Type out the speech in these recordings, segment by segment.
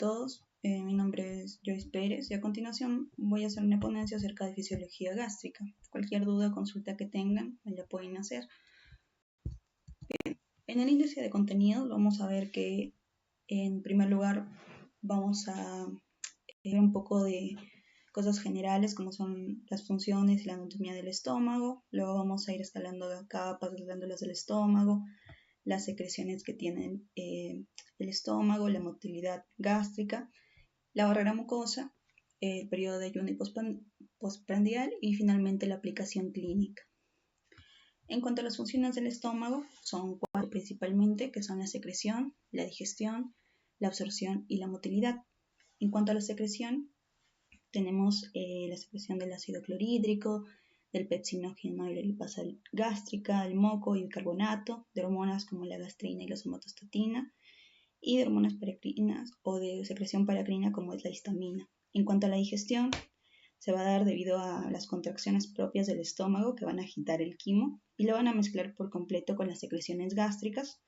todos, mi nombre es Joyce Pérez y a continuación voy a hacer una ponencia acerca de fisiología gástrica. Cualquier duda o consulta que tengan me la pueden hacer. En el índice de contenido vamos a ver que en primer lugar vamos a ver un poco de cosas generales como son las funciones y la anatomía del estómago. Luego vamos a ir escalando capas, las glándulas del estómago, las secreciones que tienen el estómago, la motilidad gástrica, la barrera mucosa, el periodo de ayuno y postprandial y finalmente la aplicación clínica. En cuanto a las funciones del estómago, son 4 principalmente, que son la secreción, la digestión, la absorción y la motilidad. En cuanto a la secreción, tenemos la secreción del ácido clorhídrico, del pepsinógeno y la lipasa gástrica, del moco y bicarbonato, de hormonas como la gastrina y la somatostatina, y de hormonas paracrinas o de secreción paracrina como es la histamina. En cuanto a la digestión, se va a dar debido a las contracciones propias del estómago que van a agitar el quimo y lo van a mezclar por completo con las secreciones gástricas,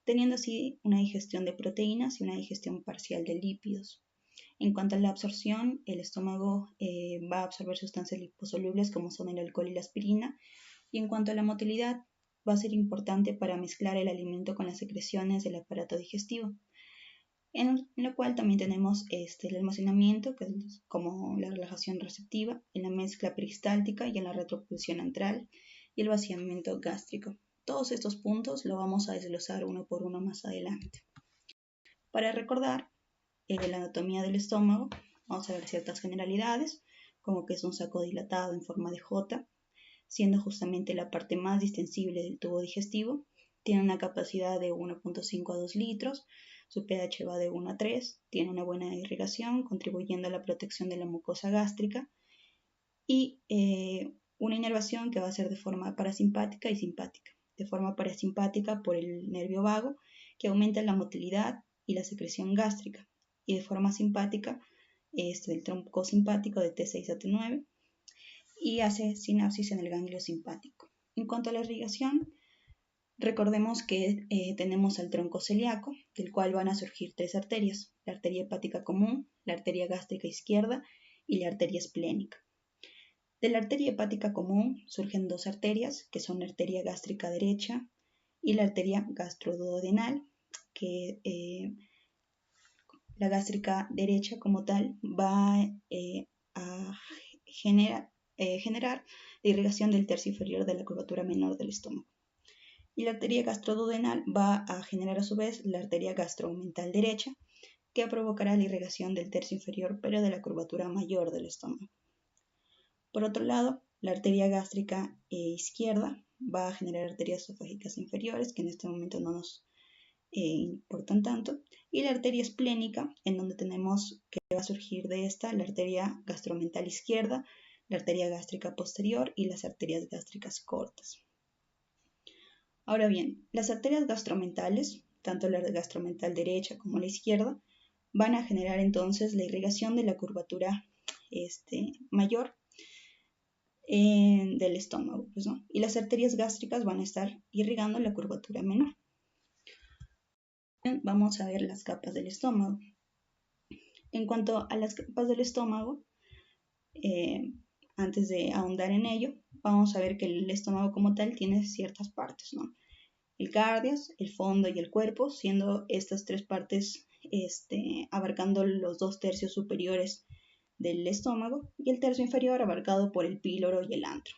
teniendo así una digestión de proteínas y una digestión parcial de lípidos. En cuanto a la absorción, el estómago va a absorber sustancias liposolubles como son el alcohol y la aspirina. Y en cuanto a la motilidad, va a ser importante para mezclar el alimento con las secreciones del aparato digestivo, en lo cual también tenemos el almacenamiento, que es como la relajación receptiva, en la mezcla peristáltica y en la retropulsión antral y el vaciamiento gástrico. Todos estos puntos lo vamos a desglosar uno por uno más adelante. Para recordar la anatomía del estómago, vamos a ver ciertas generalidades, como que es un saco dilatado en forma de J, siendo justamente la parte más distensible del tubo digestivo. Tiene una capacidad de 1.5 a 2 litros, su pH va de 1 a 3, tiene una buena irrigación, contribuyendo a la protección de la mucosa gástrica, y una inervación que va a ser de forma parasimpática y simpática. De forma parasimpática por el nervio vago, que aumenta la motilidad y la secreción gástrica, y de forma simpática el tronco simpático de T6 a T9 y hace sinapsis en el ganglio simpático. En cuanto a la irrigación, recordemos que tenemos al tronco celíaco, del cual van a surgir 3 arterias: la arteria hepática común, la arteria gástrica izquierda y la arteria esplénica. De la arteria hepática común surgen 2 arterias, que son la arteria gástrica derecha y la arteria gastroduodenal, que la gástrica derecha como tal va a generar la irrigación del tercio inferior de la curvatura menor del estómago. Y la arteria gastroduodenal va a generar a su vez la arteria gastromental derecha, que provocará la irrigación del tercio inferior pero de la curvatura mayor del estómago. Por otro lado, la arteria gástrica izquierda va a generar arterias esofágicas inferiores, que en este momento no nos importan tanto, y la arteria esplénica, en donde tenemos que va a surgir de esta la arteria gastromental izquierda, la arteria gástrica posterior y las arterias gástricas cortas. Ahora bien, las arterias gastromentales, tanto la gastromental derecha como la izquierda, van a generar entonces la irrigación de la curvatura mayor del estómago, pues, ¿no? Y las arterias gástricas van a estar irrigando la curvatura menor. Vamos a ver las capas del estómago. En cuanto a las capas del estómago, antes de ahondar en ello, vamos a ver que el estómago como tal tiene ciertas partes, ¿no? El cardias, el fondo y el cuerpo, siendo estas 3 partes abarcando los 2 tercios superiores del estómago y el tercio inferior abarcado por el píloro y el antro.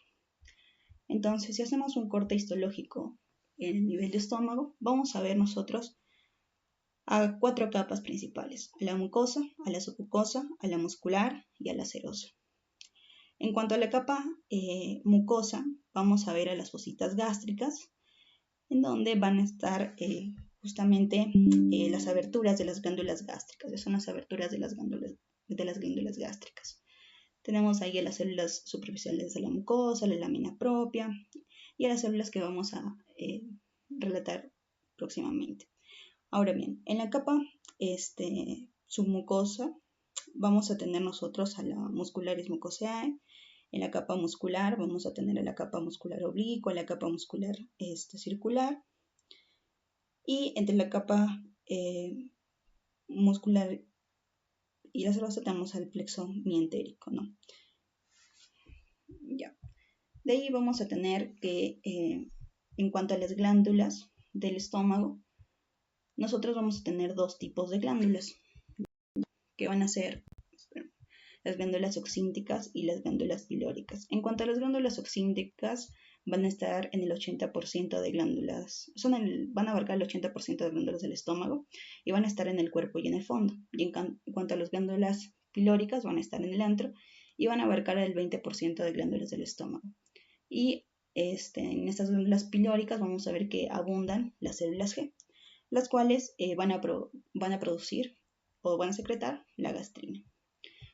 Entonces, si hacemos un corte histológico en el nivel de estómago, vamos a ver nosotros a 4 capas principales: a la mucosa, a la submucosa, a la muscular y a la serosa. En cuanto a la capa mucosa, vamos a ver a las fositas gástricas, en donde van a estar justamente las aberturas de las glándulas gástricas. Esas son las aberturas de las glándulas gástricas. Tenemos ahí a las células superficiales de la mucosa, la lámina propia y a las células que vamos a relatar próximamente. Ahora bien, en la capa submucosa vamos a tener nosotros a la muscularis mucosae. En la capa muscular vamos a tener a la capa muscular oblicua, la capa muscular circular. Y entre la capa muscular y la celulosa tenemos al plexo mientérico, ¿no? Ya. De ahí vamos a tener que, en cuanto a las glándulas del estómago, nosotros vamos a tener dos tipos de glándulas, que van a ser las glándulas oxínticas y las glándulas pilóricas. En cuanto a las glándulas oxínticas, van a estar en el 80% de glándulas, van a abarcar el 80% de glándulas del estómago y van a estar en el cuerpo y en el fondo. Y en cuanto a las glándulas pilóricas, van a estar en el antro y van a abarcar el 20% de glándulas del estómago. Y en estas glándulas pilóricas vamos a ver que abundan las células G, las cuales van a producir o van a secretar la gastrina.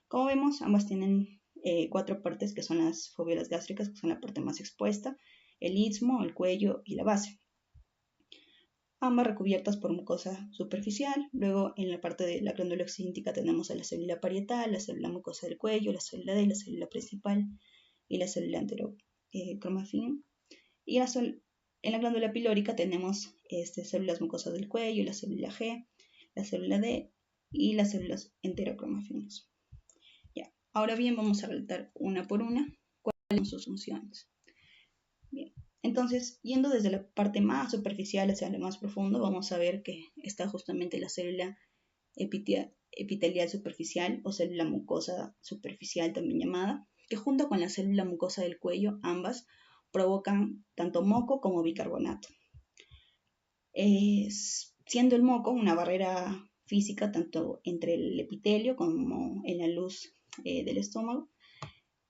Como vemos, ambas tienen 4 partes que son las foveolas gástricas, que son la parte más expuesta, el istmo, el cuello y la base. Ambas recubiertas por mucosa superficial. Luego en la parte de la glándula oxíntica tenemos a la célula parietal, la célula mucosa del cuello, la célula D, la célula principal y la célula enterocromafin. Y en la glándula pilórica tenemos células mucosas del cuello, la célula G, la célula D y las células enterocromafinas. Ahora bien, vamos a relatar una por una cuáles son sus funciones. Bien, entonces, yendo desde la parte más superficial hacia lo más profundo, vamos a ver que está justamente la célula epitelial superficial o célula mucosa superficial también llamada, que junto con la célula mucosa del cuello, ambas provocan tanto moco como bicarbonato. Siendo el moco una barrera física tanto entre el epitelio como en la luz del estómago,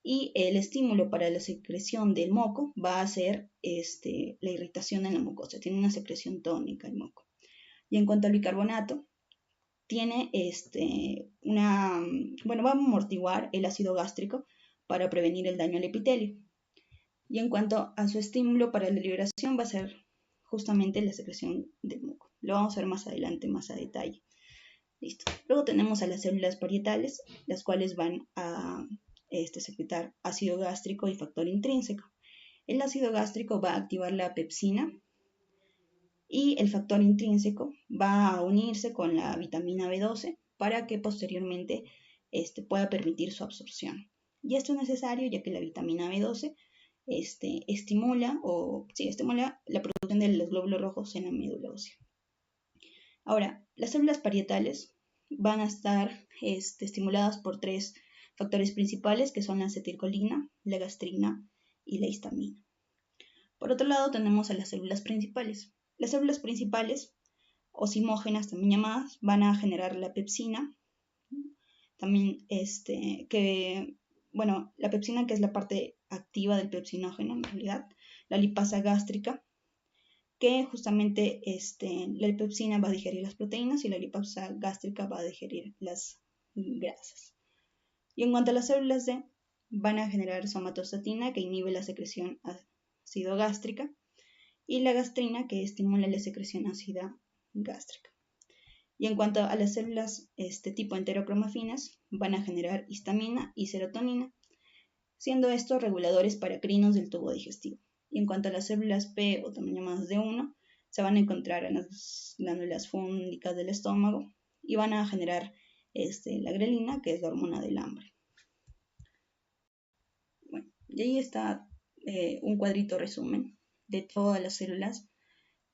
y el estímulo para la secreción del moco va a ser la irritación en la mucosa, tiene una secreción tónica el moco. Y en cuanto al bicarbonato, tiene va a amortiguar el ácido gástrico para prevenir el daño al epitelio. Y en cuanto a su estímulo para la liberación, va a ser justamente la secreción del moco. Lo vamos a ver más adelante, más a detalle. Listo. Luego tenemos a las células parietales, las cuales van a secretar ácido gástrico y factor intrínseco. El ácido gástrico va a activar la pepsina y el factor intrínseco va a unirse con la vitamina B12 para que posteriormente pueda permitir su absorción. Y esto es necesario ya que la vitamina B12 estimula la producción de los glóbulos rojos en la médula ósea. Ahora, las células parietales van a estar estimuladas por 3 factores principales, que son la acetilcolina, la gastrina y la histamina. Por otro lado, tenemos a las células principales. Las células principales, o simógenas también llamadas, van a generar la pepsina, también la pepsina, que es la parte activa del pepsinógeno en realidad, la lipasa gástrica, que justamente la pepsina va a digerir las proteínas y la lipasa gástrica va a digerir las grasas. Y en cuanto a las células D, van a generar somatostatina, que inhibe la secreción ácido gástrica, y la gastrina, que estimula la secreción ácida gástrica. Y en cuanto a las células tipo enterocromafinas, van a generar histamina y serotonina, siendo estos reguladores paracrinos del tubo digestivo. Y en cuanto a las células P, o también llamadas D1, se van a encontrar en las glándulas fúngicas del estómago y van a generar la grelina, que es la hormona del hambre. Bueno, y ahí está un cuadrito resumen de todas las células,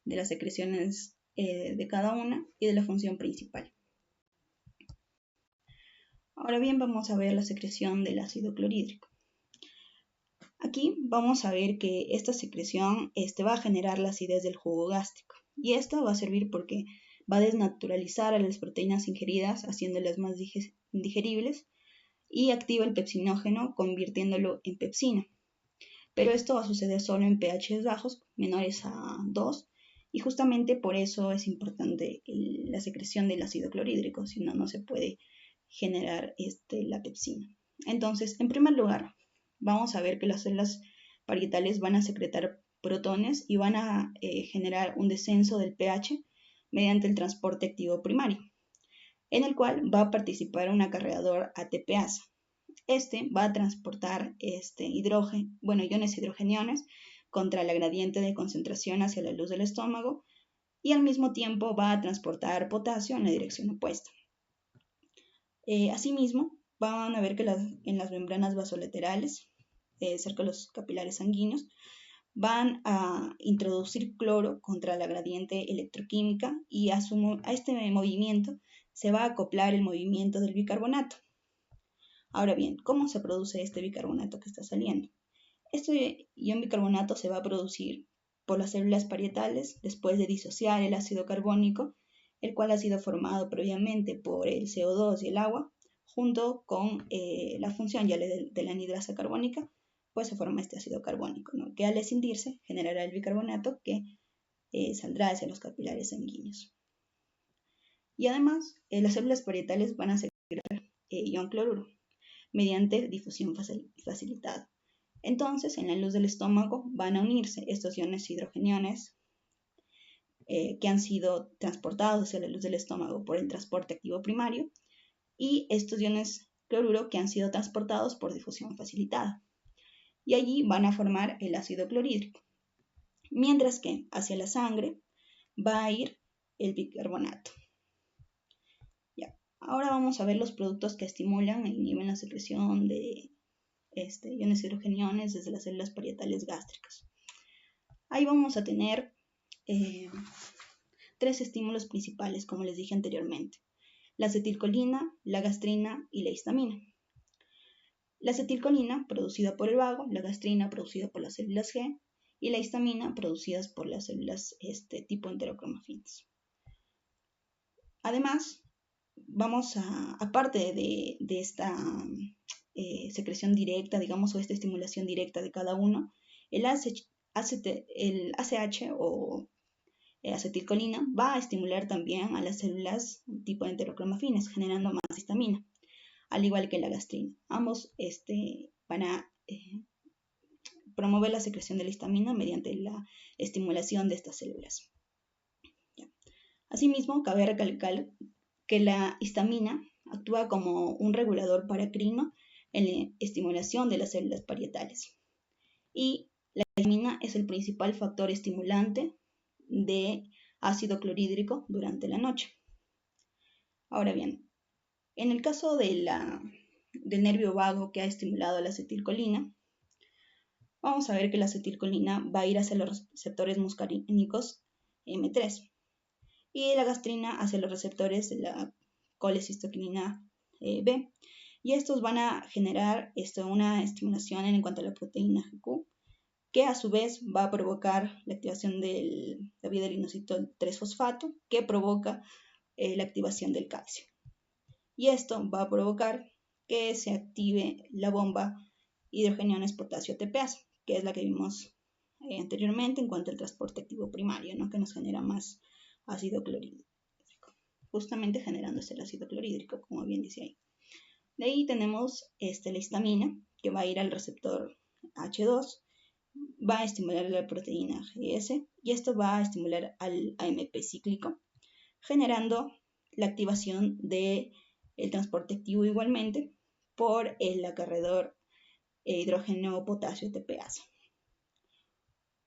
de las secreciones de cada una y de la función principal. Ahora bien, vamos a ver la secreción del ácido clorhídrico. Aquí vamos a ver que esta secreción va a generar la acidez del jugo gástrico, y esto va a servir porque va a desnaturalizar a las proteínas ingeridas, haciéndolas más digeribles, y activa el pepsinógeno, convirtiéndolo en pepsina. Pero esto va a suceder solo en pH bajos, menores a 2, y justamente por eso es importante la secreción del ácido clorhídrico, si no, no se puede generar la pepsina. Entonces, en primer lugar, vamos a ver que las células parietales van a secretar protones y van a generar un descenso del pH mediante el transporte activo primario, en el cual va a participar un acarreador ATPasa. Va a transportar iones hidrogeniones contra la gradiente de concentración hacia la luz del estómago, y al mismo tiempo va a transportar potasio en la dirección opuesta. Asimismo, van a ver que en las membranas vasolaterales, cerca de los capilares sanguíneos, van a introducir cloro contra la gradiente electroquímica y a este movimiento se va a acoplar el movimiento del bicarbonato. Ahora bien, ¿cómo se produce este bicarbonato que está saliendo? Este ion bicarbonato se va a producir por las células parietales después de disociar el ácido carbónico, el cual ha sido formado previamente por el CO2 y el agua, junto con la función ya de la anhidrasa carbónica, pues se forma este ácido carbónico, ¿no? Que al escindirse generará el bicarbonato que saldrá hacia los capilares sanguíneos. Y además, las células parietales van a secretar ion cloruro mediante difusión facilitada. Entonces, en la luz del estómago van a unirse estos iones hidrogeniones que han sido transportados hacia la luz del estómago por el transporte activo primario y estos iones cloruro que han sido transportados por difusión facilitada. Y allí van a formar el ácido clorhídrico. Mientras que hacia la sangre va a ir el bicarbonato. Ya. Ahora vamos a ver los productos que estimulan e inhiben la secreción de iones hidrogeniones desde las células parietales gástricas. Ahí vamos a tener 3 estímulos principales, como les dije anteriormente: la acetilcolina, la gastrina y la histamina. La acetilcolina, producida por el vago; la gastrina, producida por las células G; y la histamina, producidas por las células tipo enterocromafinas. Además, aparte de esta secreción directa, digamos, o esta estimulación directa de cada uno, el ACH o acetilcolina va a estimular también a las células tipo enterocromafinas, generando más histamina, al igual que la gastrina. Ambos van a promover la secreción de la histamina mediante la estimulación de estas células. Asimismo, cabe recalcar que la histamina actúa como un regulador paracrino en la estimulación de las células parietales. Y la histamina es el principal factor estimulante de ácido clorhídrico durante la noche. Ahora bien, en el caso del nervio vago que ha estimulado la acetilcolina, vamos a ver que la acetilcolina va a ir hacia los receptores muscarínicos M3 y la gastrina hacia los receptores de la colecistoquinina B. Y estos van a generar una estimulación en cuanto a la proteína GQ, que a su vez va a provocar la activación del avioderinositol 3-fosfato, que provoca la activación del calcio. Y esto va a provocar que se active la bomba hidrogeniones potasio ATPase, que es la que vimos anteriormente en cuanto al transporte activo primario, ¿no? Que nos genera más ácido clorhídrico, justamente generándose el ácido clorhídrico, como bien dice ahí. De ahí tenemos la histamina, que va a ir al receptor H2, va a estimular la proteína GS y esto va a estimular al AMP cíclico, generando la activación del transporte activo igualmente por el acarreador hidrógeno potasio ATPase.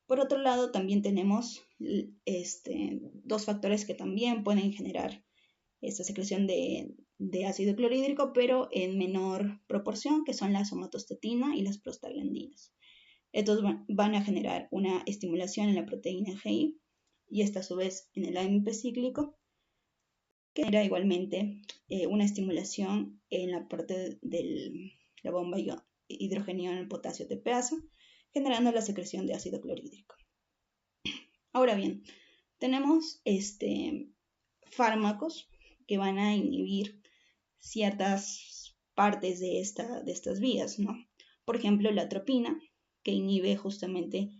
Por otro lado, también tenemos dos factores que también pueden generar esta secreción de ácido clorhídrico, pero en menor proporción, que son la somatostatina y las prostaglandinas. Estos van a generar una estimulación en la proteína GI y esta a su vez en el AMP cíclico, que genera igualmente una estimulación en la parte de la bomba hidrogenión en potasio ATPase, generando la secreción de ácido clorhídrico. Ahora bien, tenemos fármacos que van a inhibir ciertas partes de estas vías, ¿no? Por ejemplo, la atropina, que inhibe justamente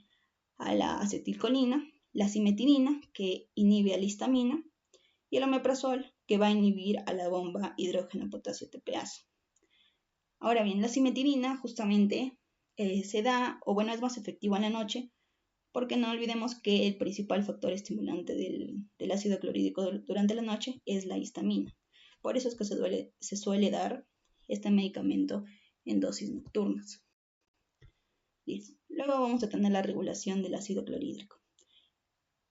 a la acetilcolina; la cimetirina, que inhibe a la histamina; y el omeprazol, que va a inhibir a la bomba hidrógeno potasio ATPase. Ahora bien, la cimetirina justamente es más efectiva en la noche, porque no olvidemos que el principal factor estimulante del ácido clorhídrico durante la noche es la histamina. Por eso es que se suele dar este medicamento en dosis nocturnas. Listo. Luego vamos a tener la regulación del ácido clorhídrico.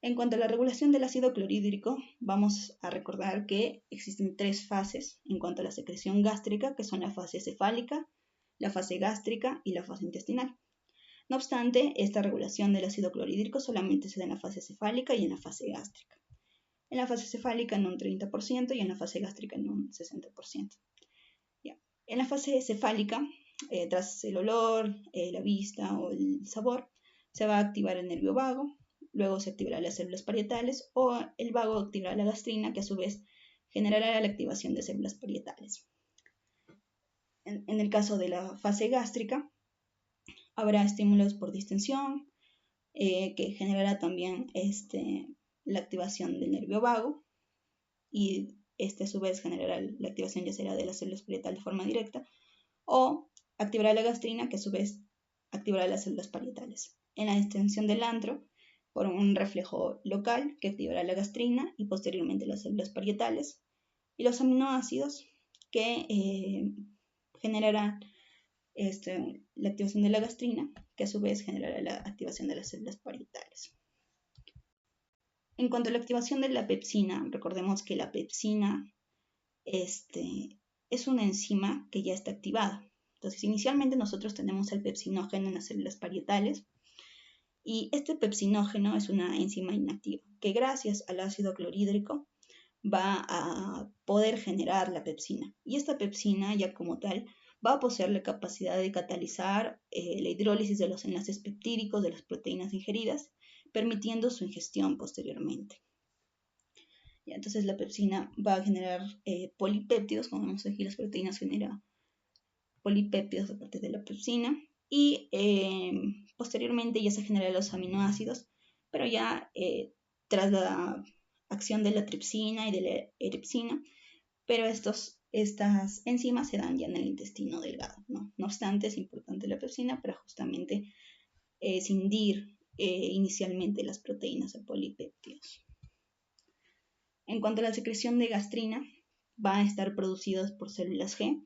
En cuanto a la regulación del ácido clorhídrico, vamos a recordar que existen 3 fases en cuanto a la secreción gástrica, que son la fase cefálica, la fase gástrica y la fase intestinal. No obstante, esta regulación del ácido clorhídrico solamente se da en la fase cefálica y en la fase gástrica. En la fase cefálica en un 30% y en la fase gástrica en un 60%. Ya. En la fase cefálica, tras el olor, la vista o el sabor, se va a activar el nervio vago, luego se activarán las células parietales o el vago activará la gastrina, que a su vez generará la activación de células parietales. En el caso de la fase gástrica, habrá estímulos por distensión, que generará también la activación del nervio vago, y a su vez generará la activación ya será de las células parietales de forma directa, o activará la gastrina, que a su vez activará las células parietales. En la distensión del antro, por un reflejo local que activará la gastrina y posteriormente las células parietales, y los aminoácidos que generarán la activación de la gastrina, que a su vez generará la activación de las células parietales. En cuanto a la activación de la pepsina, recordemos que la pepsina es una enzima que ya está activada. Entonces, inicialmente nosotros tenemos el pepsinógeno en las células parietales, y este pepsinógeno es una enzima inactiva que gracias al ácido clorhídrico va a poder generar la pepsina. Y esta pepsina ya como tal va a poseer la capacidad de catalizar la hidrólisis de los enlaces peptídicos de las proteínas ingeridas, permitiendo su ingestión posteriormente. Ya, entonces la pepsina va a generar polipéptidos, como vemos aquí las proteínas generan polipéptidos a partir de la pepsina, y posteriormente ya se generan los aminoácidos, pero ya tras la acción de la tripsina y de la eripsina, pero estas enzimas se dan ya en el intestino delgado, ¿no? No obstante, es importante la pepsina para justamente escindir inicialmente las proteínas de polipéptidos. En cuanto a la secreción de gastrina, va a estar producidas por células G,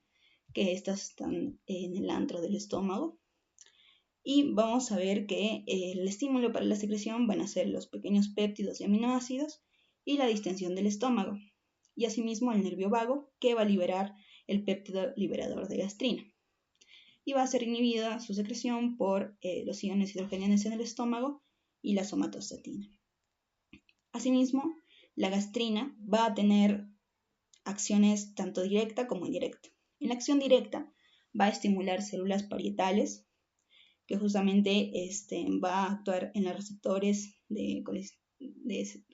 que estas están en el antro del estómago. Y vamos a ver que el estímulo para la secreción van a ser los pequeños péptidos y aminoácidos y la distensión del estómago. Y asimismo el nervio vago, que va a liberar el péptido liberador de gastrina. Y va a ser inhibida su secreción por los iones hidrogeniados en el estómago y la somatostatina. Asimismo, la gastrina va a tener acciones tanto directa como indirecta. En la acción directa va a estimular células parietales, que justamente va a actuar en los receptores de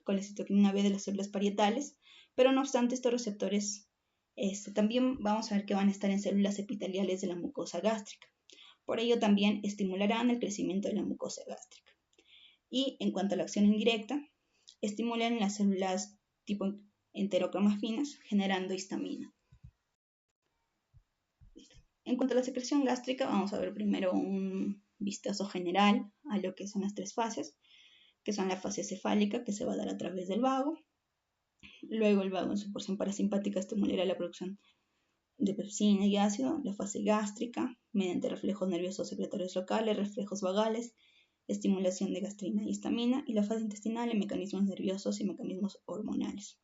colecitoquinina B de las células parietales, pero no obstante estos receptores también vamos a ver que van a estar en células epiteliales de la mucosa gástrica. Por ello también estimularán el crecimiento de la mucosa gástrica. Y en cuanto a la acción indirecta, estimulan las células tipo enterocromas finas, generando histamina. En cuanto a la secreción gástrica, vamos a ver primero un vistazo general a lo que son las 3 fases, que son la fase cefálica, que se va a dar a través del vago. Luego el vago en su porción parasimpática estimulará la producción de pepsina y ácido. La fase gástrica, mediante reflejos nerviosos secretorios locales, reflejos vagales, estimulación de gastrina y histamina. Y la fase intestinal en mecanismos nerviosos y mecanismos hormonales.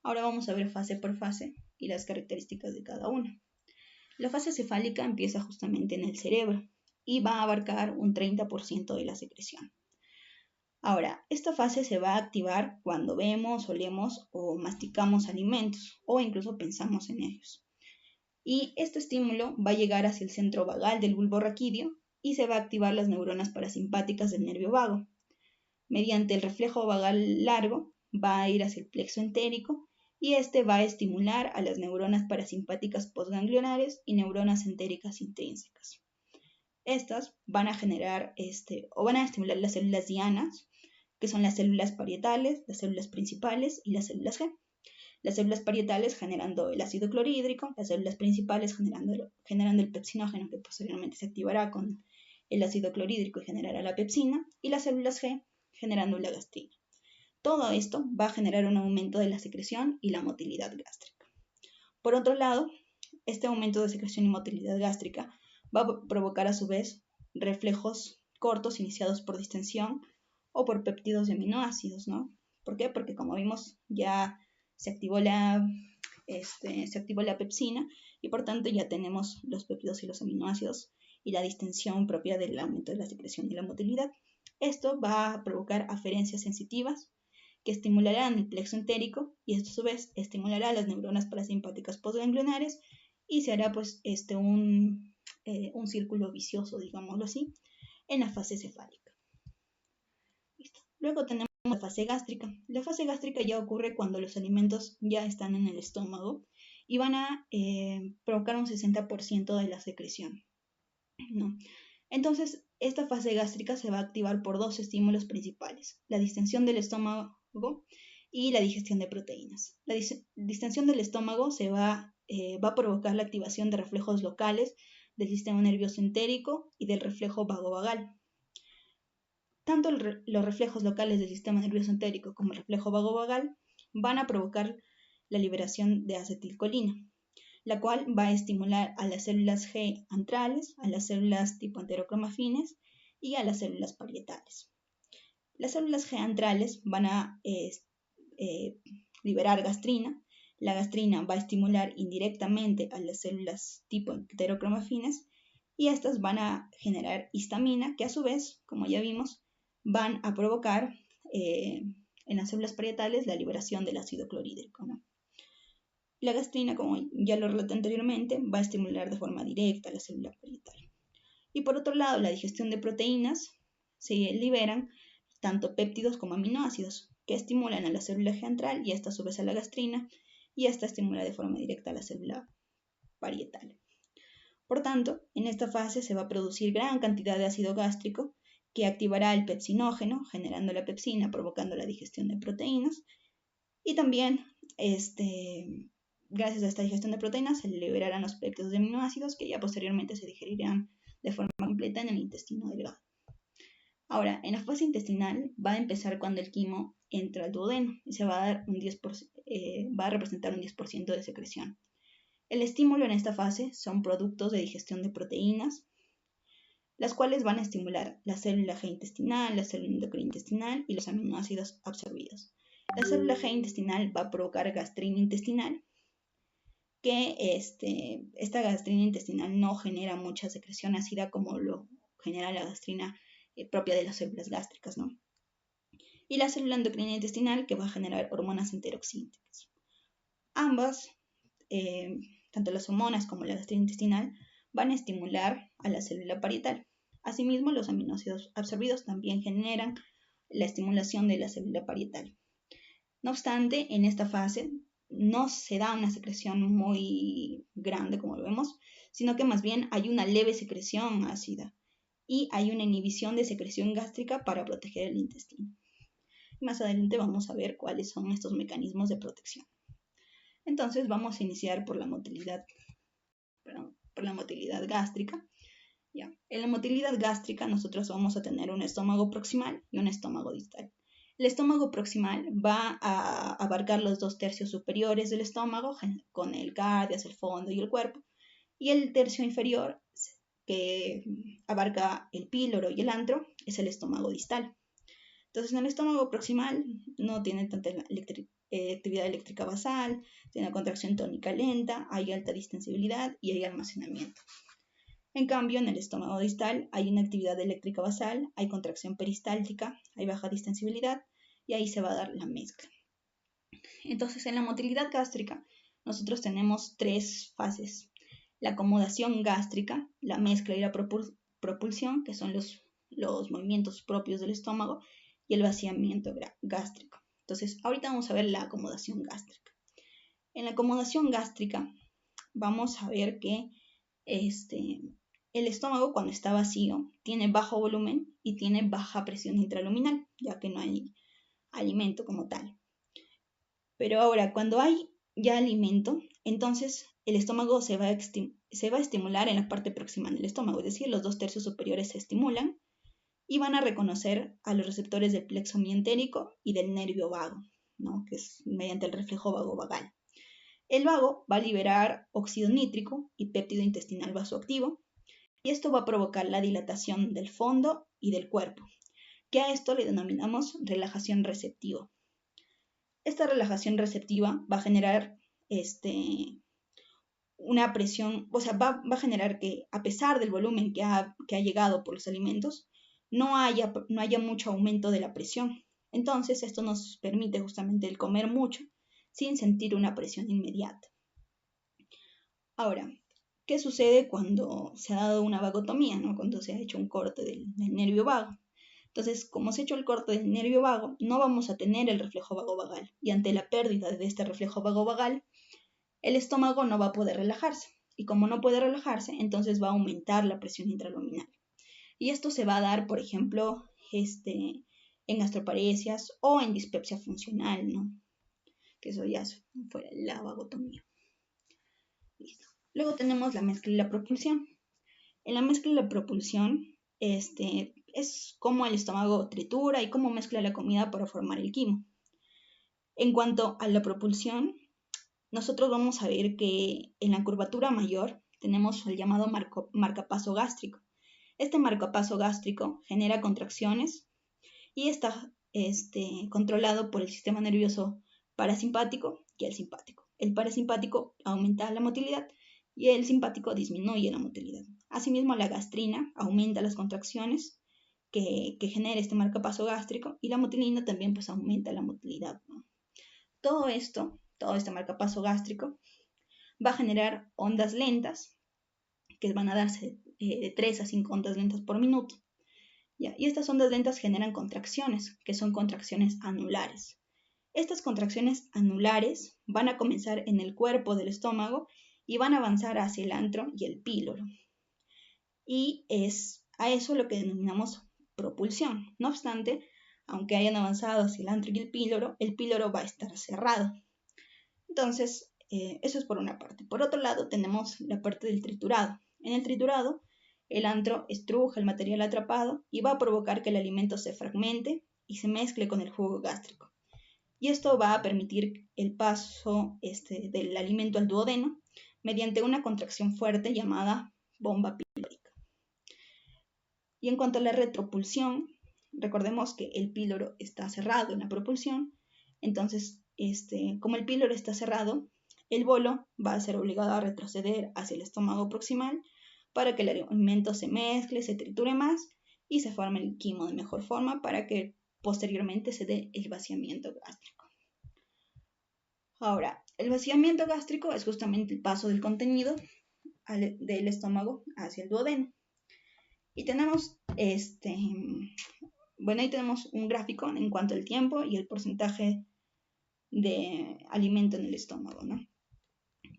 Ahora vamos a ver fase por fase y las características de cada una. La fase cefálica empieza justamente en el cerebro y va a abarcar un 30% de la secreción. Ahora, esta fase se va a activar cuando vemos, olemos o masticamos alimentos o incluso pensamos en ellos. Y este estímulo va a llegar hacia el centro vagal del bulbo raquídeo y se va a activar las neuronas parasimpáticas del nervio vago. Mediante el reflejo vagal largo va a ir hacia el plexo entérico y va a estimular a las neuronas parasimpáticas postganglionares y neuronas entéricas intrínsecas. Estas van a generar van a estimular las células dianas, que son las células parietales, las células principales y las células G. Las células parietales generando el ácido clorhídrico, las células principales generando el pepsinógeno, que posteriormente se activará con el ácido clorhídrico y generará la pepsina, y las células G generando la gastrina. Todo esto va a generar un aumento de la secreción y la motilidad gástrica. Por otro lado, este aumento de secreción y motilidad gástrica va a provocar a su vez reflejos cortos iniciados por distensión o por péptidos de aminoácidos, ¿no? ¿Por qué? Porque como vimos ya se activó la pepsina y por tanto ya tenemos los péptidos y los aminoácidos y la distensión propia del aumento de la secreción y la motilidad. Esto va a provocar aferencias sensitivas que estimularán el plexo entérico y esto a su vez estimulará las neuronas parasimpáticas postganglionares y se hará pues un círculo vicioso, digámoslo así, en la fase cefálica. ¿Listo? Luego tenemos la fase gástrica. La fase gástrica ya ocurre cuando los alimentos ya están en el estómago y van a provocar un 60% de la secreción, ¿no? Entonces, esta fase gástrica se va a activar por dos estímulos principales, la distensión del estómago y la digestión de proteínas. La distensión del estómago va a provocar la activación de reflejos locales del sistema nervioso entérico y del reflejo vagovagal. Tanto los reflejos locales del sistema nervioso entérico como el reflejo vagovagal van a provocar la liberación de acetilcolina, la cual va a estimular a las células G antrales, a las células tipo enterocromafines y a las células parietales. Las células G antrales van a liberar gastrina. La gastrina va a estimular indirectamente a las células tipo enterocromafines y estas van a generar histamina que a su vez, como ya vimos, van a provocar en las células parietales la liberación del ácido clorhídrico, ¿no? La gastrina, como ya lo relaté anteriormente, va a estimular de forma directa a la célula parietal. Y por otro lado, la digestión de proteínas se liberan tanto péptidos como aminoácidos que estimulan a la célula G antral y esta a su vez a la gastrina y esta estimula de forma directa a la célula parietal. Por tanto, en esta fase se va a producir gran cantidad de ácido gástrico que activará el pepsinógeno, generando la pepsina, provocando la digestión de proteínas. Y también, gracias a esta digestión de proteínas, se liberarán los péptidos de aminoácidos que ya posteriormente se digerirán de forma completa en el intestino delgado. Ahora, en la fase intestinal va a empezar cuando el quimo entra al duodeno y se va a dar va a representar un 10% de secreción. El estímulo en esta fase son productos de digestión de proteínas, las cuales van a estimular la célula G intestinal, la célula endocrina intestinal y los aminoácidos absorbidos. La célula G intestinal va a provocar gastrina intestinal, que esta gastrina intestinal no genera mucha secreción ácida como lo genera la gastrina propia de las células gástricas, ¿no? Y la célula endocrina intestinal que va a generar hormonas enteroxínticas. Ambas, tanto las hormonas como la gastrina intestinal, van a estimular a la célula parietal. Asimismo, los aminoácidos absorbidos también generan la estimulación de la célula parietal. No obstante, en esta fase no se da una secreción muy grande, como lo vemos, sino que más bien hay una leve secreción ácida y hay una inhibición de secreción gástrica para proteger el intestino. Más adelante vamos a ver cuáles son estos mecanismos de protección. Entonces vamos a iniciar por la motilidad gástrica. Ya. En la motilidad gástrica nosotros vamos a tener un estómago proximal y un estómago distal. El estómago proximal va a abarcar los 2/3 superiores del estómago, con el cardias, el fondo y el cuerpo, y el tercio inferior, que abarca el píloro y el antro, es el estómago distal. Entonces, en el estómago proximal no tiene tanta actividad eléctrica basal, tiene una contracción tónica lenta, hay alta distensibilidad y hay almacenamiento. En cambio, en el estómago distal hay una actividad eléctrica basal, hay contracción peristáltica, hay baja distensibilidad y ahí se va a dar la mezcla. Entonces, en la motilidad gástrica, nosotros tenemos 3 fases. La acomodación gástrica, la mezcla y la propulsión, que son los movimientos propios del estómago, y el vaciamiento gástrico. Entonces, ahorita vamos a ver la acomodación gástrica. En la acomodación gástrica, vamos a ver que el estómago, cuando está vacío, tiene bajo volumen y tiene baja presión intraluminal, ya que no hay alimento como tal. Pero ahora, cuando hay ya alimento, entonces el estómago se va a estimular en la parte proximal del estómago, es decir, los 2/3 superiores se estimulan y van a reconocer a los receptores del plexo mientérico y del nervio vago, ¿no? Que es mediante el reflejo vagovagal. El vago va a liberar óxido nítrico y péptido intestinal vasoactivo, y esto va a provocar la dilatación del fondo y del cuerpo, que a esto le denominamos relajación receptiva. Esta relajación receptiva va a generar una presión, o sea, va a generar que a pesar del volumen que ha llegado por los alimentos, no haya mucho aumento de la presión. Entonces, esto nos permite justamente el comer mucho sin sentir una presión inmediata. Ahora, ¿qué sucede cuando se ha dado una vagotomía, ¿no? Cuando se ha hecho un corte del nervio vago? Entonces, como se ha hecho el corte del nervio vago, no vamos a tener el reflejo vagovagal. Y ante la pérdida de este reflejo vagovagal, el estómago no va a poder relajarse. Y como no puede relajarse, entonces va a aumentar la presión intraluminal. Y esto se va a dar, por ejemplo, en gastroparesias o en dispepsia funcional, ¿no? Que eso ya fuera la vagotomía. Listo. Luego tenemos la mezcla y la propulsión. En la mezcla y la propulsión, es cómo el estómago tritura y cómo mezcla la comida para formar el quimo. En cuanto a la propulsión, nosotros vamos a ver que en la curvatura mayor tenemos el llamado marcapaso gástrico. Este marcapaso gástrico genera contracciones y está controlado por el sistema nervioso parasimpático y el simpático. El parasimpático aumenta la motilidad y el simpático disminuye la motilidad. Asimismo, la gastrina aumenta las contracciones que genera este marcapaso gástrico y la motilina también pues aumenta la motilidad, ¿no? Todo este marcapaso gástrico va a generar ondas lentas que van a darse de 3 a 5 ondas lentas por minuto. ¿Ya? Y estas ondas lentas generan contracciones, que son contracciones anulares. Estas contracciones anulares van a comenzar en el cuerpo del estómago y van a avanzar hacia el antro y el píloro. Y es a eso lo que denominamos propulsión. No obstante, aunque hayan avanzado hacia el antro y el píloro va a estar cerrado. Entonces, eso es por una parte. Por otro lado, tenemos la parte del triturado. En el triturado, el antro estruja el material atrapado y va a provocar que el alimento se fragmente y se mezcle con el jugo gástrico. Y esto va a permitir el paso del alimento al duodeno mediante una contracción fuerte llamada bomba pilórica. Y en cuanto a la retropulsión, recordemos que el píloro está cerrado en la propulsión, entonces como el píloro está cerrado, el bolo va a ser obligado a retroceder hacia el estómago proximal para que el alimento se mezcle, se triture más y se forme el quimo de mejor forma para que posteriormente se dé el vaciamiento gástrico. Ahora, el vaciamiento gástrico es justamente el paso del contenido del estómago hacia el duodeno. Y tenemos ahí tenemos un gráfico en cuanto al tiempo y el porcentaje de alimento en el estómago, ¿no?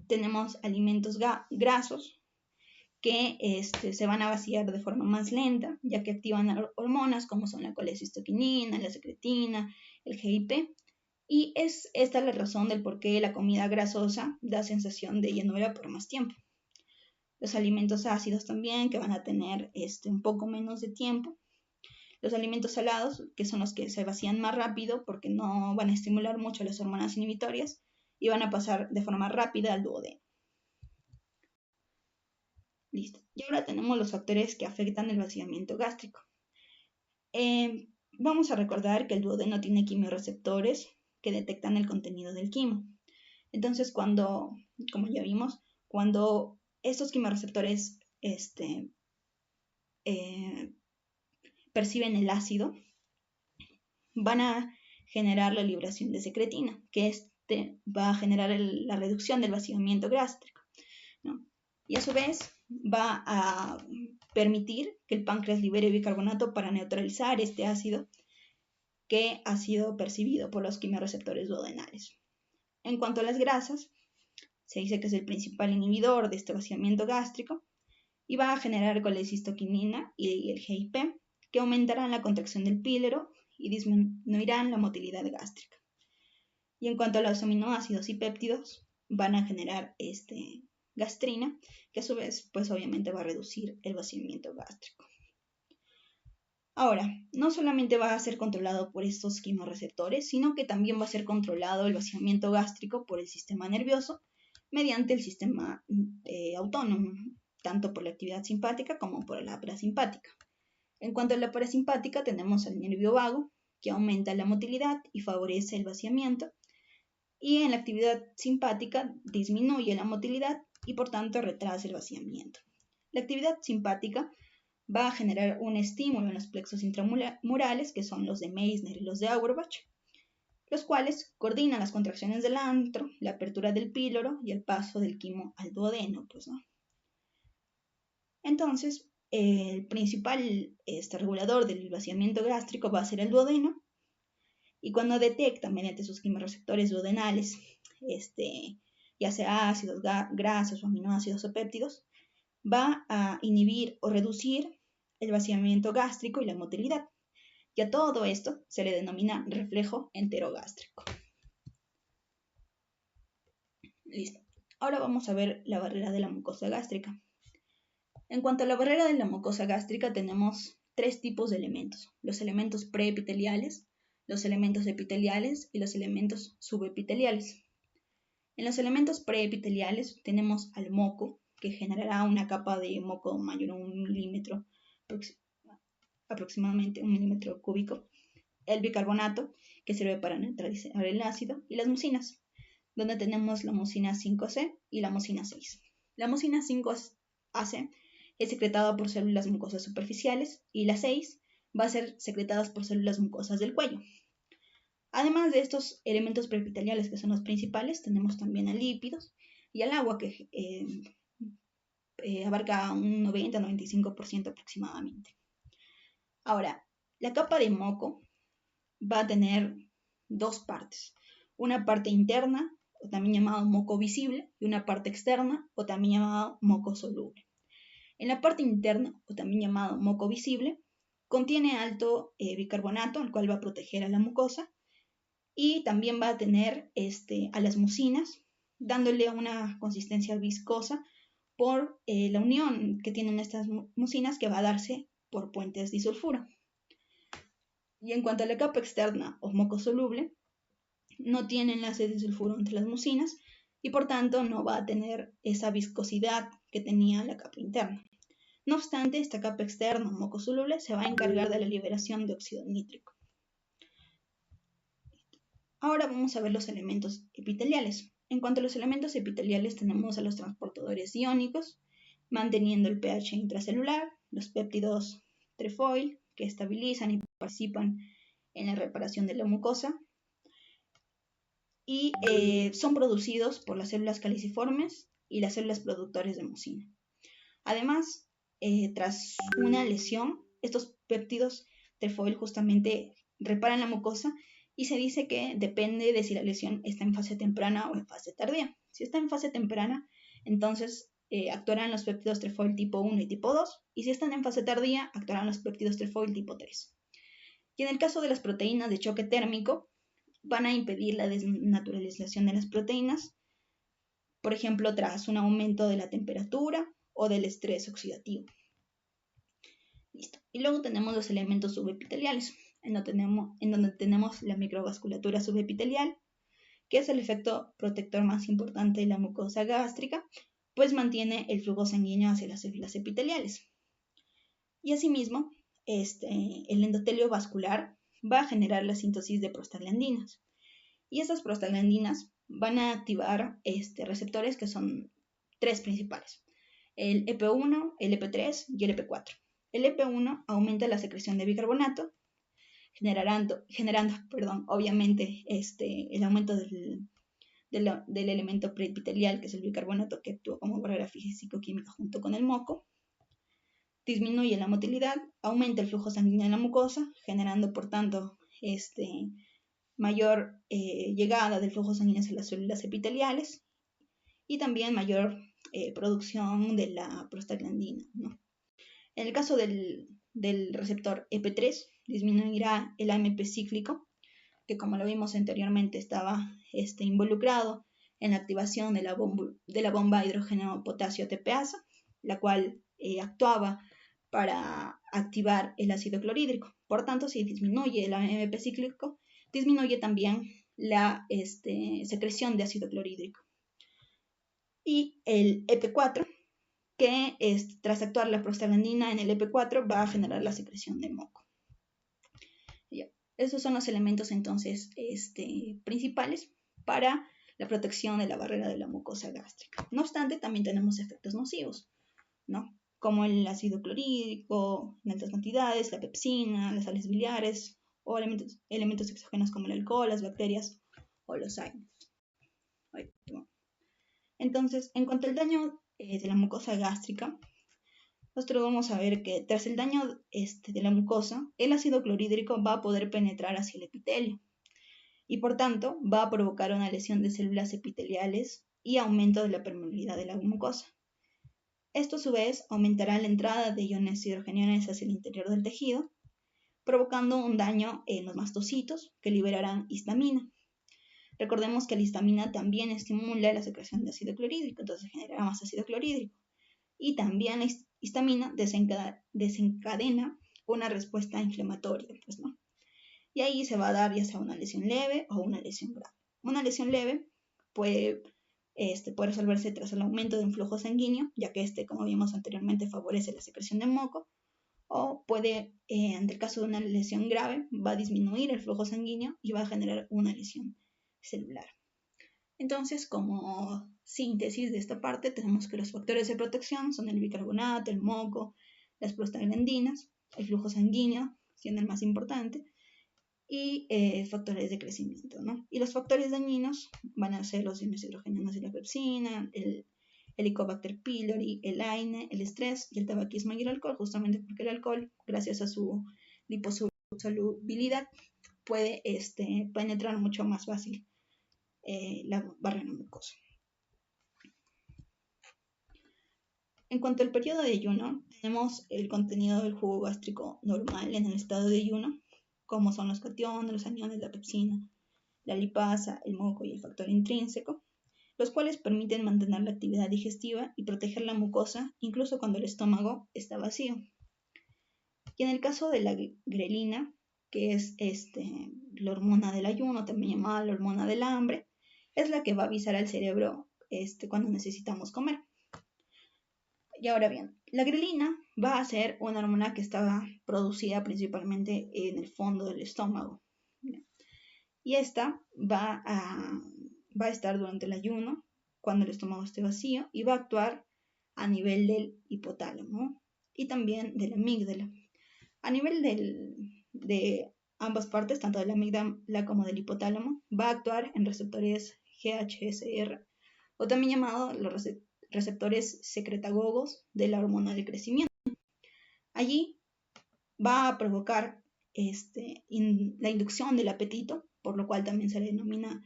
Tenemos alimentos grasos que se van a vaciar de forma más lenta, ya que activan hormonas como son la colecistoquinina, la secretina, el GIP, y es esta la razón del por qué la comida grasosa da sensación de llenura por más tiempo. Los alimentos ácidos también, que van a tener un poco menos de tiempo. Los alimentos salados, que son los que se vacían más rápido porque no van a estimular mucho las hormonas inhibitorias y van a pasar de forma rápida al duodeno. Listo. Y ahora tenemos los factores que afectan el vaciamiento gástrico. Vamos a recordar que el duodeno tiene quimiorreceptores que detectan el contenido del quimo. Entonces, como ya vimos, cuando estos quimiorreceptores perciben el ácido, van a generar la liberación de secretina, que va a generar la reducción del vaciamiento gástrico, ¿no? Y a su vez va a permitir que el páncreas libere bicarbonato para neutralizar este ácido que ha sido percibido por los quimiorreceptores duodenales. En cuanto a las grasas, se dice que es el principal inhibidor de este vaciamiento gástrico y va a generar colecistoquinina y el GIP, que aumentarán la contracción del píloro y disminuirán la motilidad gástrica. Y en cuanto a los aminoácidos y péptidos, van a generar gastrina, que a su vez, pues obviamente va a reducir el vaciamiento gástrico. Ahora, no solamente va a ser controlado por estos quimioreceptores, sino que también va a ser controlado el vaciamiento gástrico por el sistema nervioso mediante el sistema autónomo, tanto por la actividad simpática como por la parasimpática. En cuanto a la parasimpática, tenemos al nervio vago, que aumenta la motilidad y favorece el vaciamiento, y en la actividad simpática disminuye la motilidad y por tanto retrasa el vaciamiento. La actividad simpática va a generar un estímulo en los plexos intramurales, que son los de Meissner y los de Auerbach, los cuales coordinan las contracciones del antro, la apertura del píloro y el paso del quimo al duodeno, pues, ¿no? Entonces, el principal regulador del vaciamiento gástrico va a ser el duodeno, y cuando detecta mediante sus quimioreceptores duodenales, ya sea ácidos, grasas o aminoácidos o péptidos, va a inhibir o reducir el vaciamiento gástrico y la motilidad. Y a todo esto se le denomina reflejo enterogástrico. Listo. Ahora vamos a ver la barrera de la mucosa gástrica. En cuanto a la barrera de la mucosa gástrica, tenemos tres tipos de elementos: los elementos preepiteliales, los elementos epiteliales y los elementos subepiteliales. En los elementos preepiteliales tenemos al moco, que generará una capa de moco mayor a 1 milímetro, aproximadamente 1 milímetro cúbico, el bicarbonato, que sirve para neutralizar el ácido, y las mucinas, donde tenemos la mucina 5C y la mucina 6. La mucina 5AC es secretada por células mucosas superficiales y la 6 va a ser secretada por células mucosas del cuello. Además de estos elementos preepiteliales, que son los principales, tenemos también a lípidos y al agua, que abarca un 90-95% aproximadamente. Ahora, la capa de moco va a tener dos partes: una parte interna, o también llamado moco visible, y una parte externa, o también llamado moco soluble. En la parte interna, o también llamado moco visible, contiene alto bicarbonato, el cual va a proteger a la mucosa, y también va a tener a las mucinas, dándole una consistencia viscosa por la unión que tienen estas mucinas, que va a darse por puentes disulfuro. Y en cuanto a la capa externa o moco soluble, no tiene enlace de sulfuro entre las mucinas y por tanto no va a tener esa viscosidad que tenía la capa interna. No obstante, esta capa externa o moco soluble se va a encargar de la liberación de óxido nítrico. Ahora vamos a ver los elementos epiteliales. En cuanto a los elementos epiteliales, tenemos a los transportadores iónicos, manteniendo el pH intracelular, los péptidos trefoil, que estabilizan y participan en la reparación de la mucosa, y son producidos por las células caliciformes y las células productores de mucina. Además, tras una lesión, estos péptidos trefoil justamente reparan la mucosa, y se dice que depende de si la lesión está en fase temprana o en fase tardía. Si está en fase temprana, entonces actuarán los péptidos trefoil tipo 1 y tipo 2, y si están en fase tardía, actuarán los péptidos trefoil tipo 3. Y en el caso de las proteínas de choque térmico, van a impedir la desnaturalización de las proteínas, por ejemplo, tras un aumento de la temperatura o del estrés oxidativo. Listo. Y luego tenemos los elementos subepiteliales, en donde tenemos la microvasculatura subepitelial, que es el efecto protector más importante de la mucosa gástrica, pues mantiene el flujo sanguíneo hacia las células epiteliales. Y asimismo, el endotelio vascular va a generar la síntesis de prostaglandinas. Y estas prostaglandinas van a activar receptores, que son tres principales: el EP1, el EP3 y el EP4. El EP1 aumenta la secreción de bicarbonato, generando obviamente el aumento del elemento preepitelial, que es el bicarbonato, que actúa como barrera físico-química junto con el moco. Disminuye la motilidad, aumenta el flujo sanguíneo en la mucosa, generando por tanto mayor llegada del flujo sanguíneo hacia las células epiteliales, y también mayor producción de la prostaglandina, ¿no? En el caso del receptor EP3, disminuirá el AMP cíclico, que como lo vimos anteriormente estaba involucrado en la activación de la bomba hidrógeno-potasio TPasa, la cual actuaba para activar el ácido clorhídrico. Por tanto, si disminuye el AMP cíclico, disminuye también la secreción de ácido clorhídrico. Y el EP4 que tras actuar la prostaglandina en el EP4 va a generar la secreción de moco. Ya. Esos son los elementos entonces principales para la protección de la barrera de la mucosa gástrica. No obstante, también tenemos efectos nocivos, ¿no? Como el ácido clorhídrico en altas cantidades, la pepsina, las sales biliares o elementos exógenos como el alcohol, las bacterias o los ácidos. Entonces, en cuanto al daño de la mucosa gástrica, nosotros vamos a ver que tras el daño de la mucosa, el ácido clorhídrico va a poder penetrar hacia el epitelio y por tanto va a provocar una lesión de células epiteliales y aumento de la permeabilidad de la mucosa. Esto a su vez aumentará la entrada de iones hidrogeniones hacia el interior del tejido, provocando un daño en los mastocitos que liberarán histamina. Recordemos que la histamina también estimula la secreción de ácido clorhídrico, entonces generará más ácido clorhídrico. Y también la histamina desencadena una respuesta inflamatoria, pues, ¿no? Y ahí se va a dar ya sea una lesión leve o una lesión grave. Una lesión leve puede resolverse tras el aumento de un flujo sanguíneo, ya que como vimos anteriormente, favorece la secreción de moco, o puede, ante el caso de una lesión grave, va a disminuir el flujo sanguíneo y va a generar una lesión celular. Entonces, como síntesis de esta parte, tenemos que los factores de protección son el bicarbonato, el moco, las prostaglandinas, el flujo sanguíneo, siendo el más importante, y factores de crecimiento, ¿no? Y los factores dañinos van a ser los iones hidrogeniosos y la pepsina, el Helicobacter pylori, el AINE, el estrés y el tabaquismo y el alcohol, justamente porque el alcohol, gracias a su liposolubilidad, puede penetrar mucho más fácil la barrera mucosa. En cuanto al periodo de ayuno, tenemos el contenido del jugo gástrico normal en el estado de ayuno, como son los cationes, los aniones, la pepsina, la lipasa, el moco y el factor intrínseco, los cuales permiten mantener la actividad digestiva y proteger la mucosa incluso cuando el estómago está vacío. Y en el caso de la grelina, que es la hormona del ayuno, también llamada la hormona del hambre, es la que va a avisar al cerebro cuando necesitamos comer. Y ahora bien, la grelina va a ser una hormona que está producida principalmente en el fondo del estómago. Y esta va a estar durante el ayuno, cuando el estómago esté vacío, y va a actuar a nivel del hipotálamo y también de la amígdala. A nivel de ambas partes, tanto de la amígdala como del hipotálamo, va a actuar en receptores GHSR, o también llamados los receptores secretagogos de la hormona del crecimiento. Allí va a provocar la inducción del apetito, por lo cual también se le denomina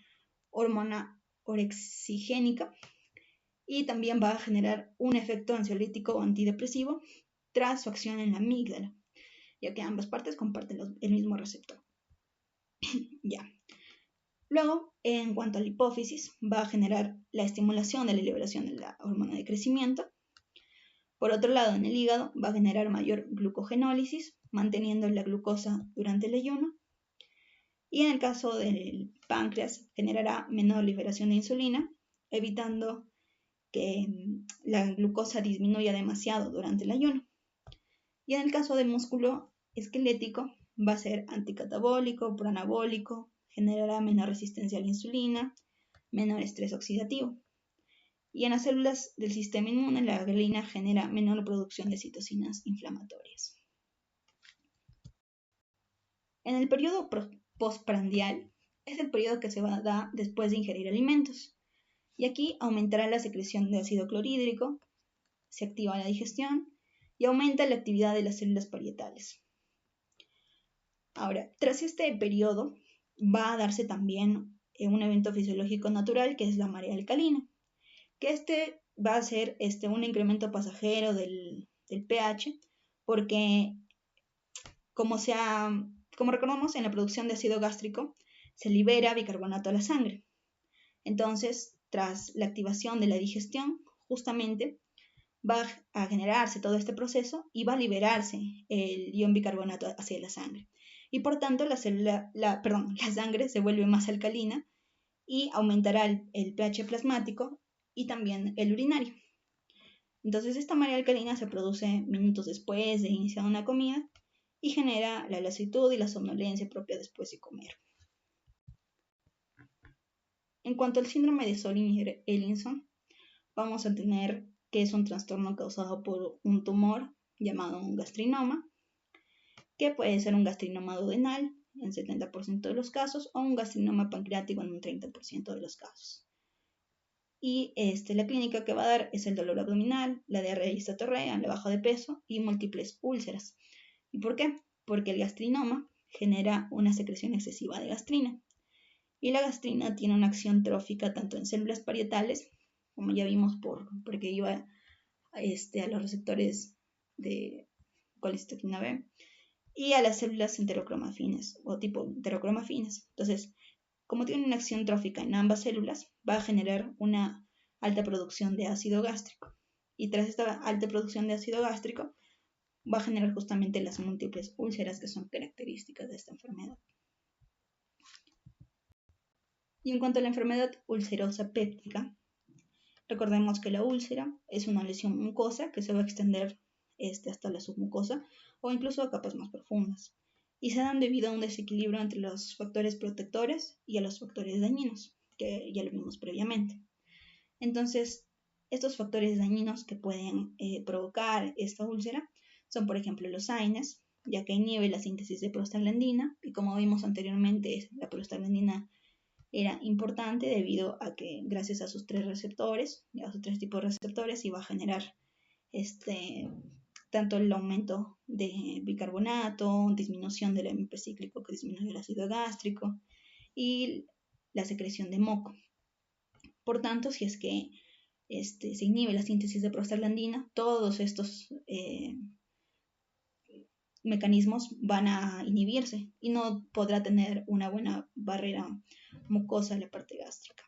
hormona orexigénica, y también va a generar un efecto ansiolítico o antidepresivo tras su acción en la amígdala, ya que ambas partes comparten el mismo receptor. Ya. Luego, en cuanto a la hipófisis, va a generar la estimulación de la liberación de la hormona de crecimiento. Por otro lado, en el hígado va a generar mayor glucogenólisis, manteniendo la glucosa durante el ayuno. Y en el caso del páncreas, generará menor liberación de insulina, evitando que la glucosa disminuya demasiado durante el ayuno. Y en el caso del músculo esquelético, va a ser anticatabólico, proanabólico, generará menor resistencia a la insulina, menor estrés oxidativo. Y en las células del sistema inmune, la grelina genera menor producción de citocinas inflamatorias. En el periodo postprandial es el periodo que se va a dar después de ingerir alimentos. Y aquí aumentará la secreción de ácido clorhídrico, se activa la digestión y aumenta la actividad de las células parietales. Ahora, tras este periodo va a darse también un evento fisiológico natural que es la marea alcalina, que va a ser un incremento pasajero del pH, porque como recordamos en la producción de ácido gástrico, se libera bicarbonato a la sangre. Entonces, tras la activación de la digestión, justamente va a generarse todo este proceso y va a liberarse el ion bicarbonato hacia la sangre. Y por tanto, la sangre se vuelve más alcalina y aumentará el pH plasmático y también el urinario. Entonces esta marea alcalina se produce minutos después de iniciar una comida y genera la lasitud y la somnolencia propia después de comer. En cuanto al síndrome de Soling-Ellison, vamos a tener que es un trastorno causado por un tumor llamado un gastrinoma, que puede ser un gastrinoma duodenal en 70% de los casos o un gastrinoma pancreático en un 30% de los casos. Y la clínica que va a dar es el dolor abdominal, la diarrea y estatorrea, la baja de peso y múltiples úlceras. ¿Y por qué? Porque el gastrinoma genera una secreción excesiva de gastrina. Y la gastrina tiene una acción trófica tanto en células parietales, como ya vimos porque iba a los receptores de colecistoquina B, y a las células enterocromafines o tipo enterocromafines. Entonces, como tiene una acción trófica en ambas células, va a generar una alta producción de ácido gástrico. Y tras esta alta producción de ácido gástrico, va a generar justamente las múltiples úlceras que son características de esta enfermedad. Y en cuanto a la enfermedad ulcerosa péptica, recordemos que la úlcera es una lesión mucosa que se va a extender hasta la submucosa o incluso a capas más profundas. Y se dan debido a un desequilibrio entre los factores protectores y a los factores dañinos, que ya lo vimos previamente. Entonces, estos factores dañinos que pueden provocar esta úlcera son, por ejemplo, los AINES, ya que inhibe la síntesis de prostaglandina, y como vimos anteriormente, la prostaglandina era importante debido a que gracias a sus tres receptores, a sus tres tipos de receptores, iba a generar tanto el aumento de bicarbonato, disminución del AMP cíclico que disminuye el ácido gástrico y la secreción de moco. Por tanto, si es que se inhibe la síntesis de prostaglandina, todos estos mecanismos van a inhibirse y no podrá tener una buena barrera mucosa en la parte gástrica.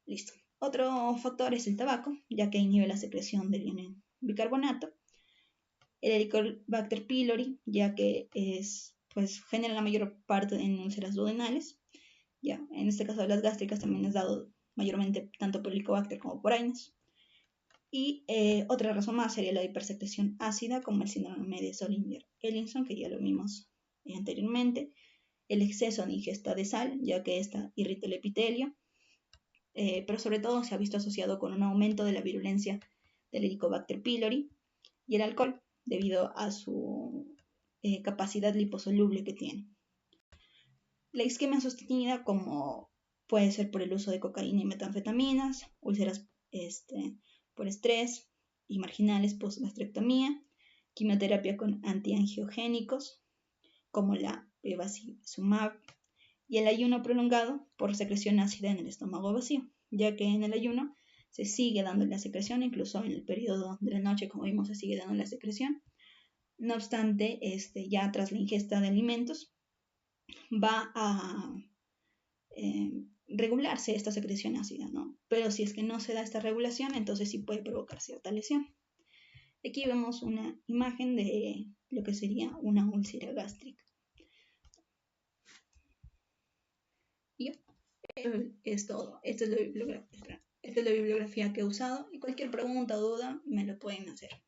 Listo. Otro factor es el tabaco, ya que inhibe la secreción del bicarbonato. El Helicobacter pylori, ya que genera la mayor parte en úlceras duodenales. Ya, en este caso de las gástricas también es dado mayormente tanto por Helicobacter como por AINES. Y otra razón más sería la hipersecreción ácida, como el síndrome de Soling-Ellison, que ya lo vimos anteriormente. El exceso de ingesta de sal, ya que esta irrita el epitelio. Pero sobre todo se ha visto asociado con un aumento de la virulencia del Helicobacter pylori y el alcohol, debido a su capacidad liposoluble que tiene. La isquemia sostenida, como puede ser por el uso de cocaína y metanfetaminas, úlceras por estrés y marginales post-gastrectomía, quimioterapia con antiangiogénicos, como la bevacizumab, y el ayuno prolongado por secreción ácida en el estómago vacío, ya que en el ayuno se sigue dando la secreción, incluso en el periodo de la noche, como vimos, se sigue dando la secreción. No obstante, ya tras la ingesta de alimentos, va a regularse esta secreción ácida, ¿no? Pero si es que no se da esta regulación, entonces sí puede provocar cierta lesión. Aquí vemos una imagen de lo que sería una úlcera gástrica. Y es todo. Esta es la bibliografía que he usado y cualquier pregunta o duda me lo pueden hacer.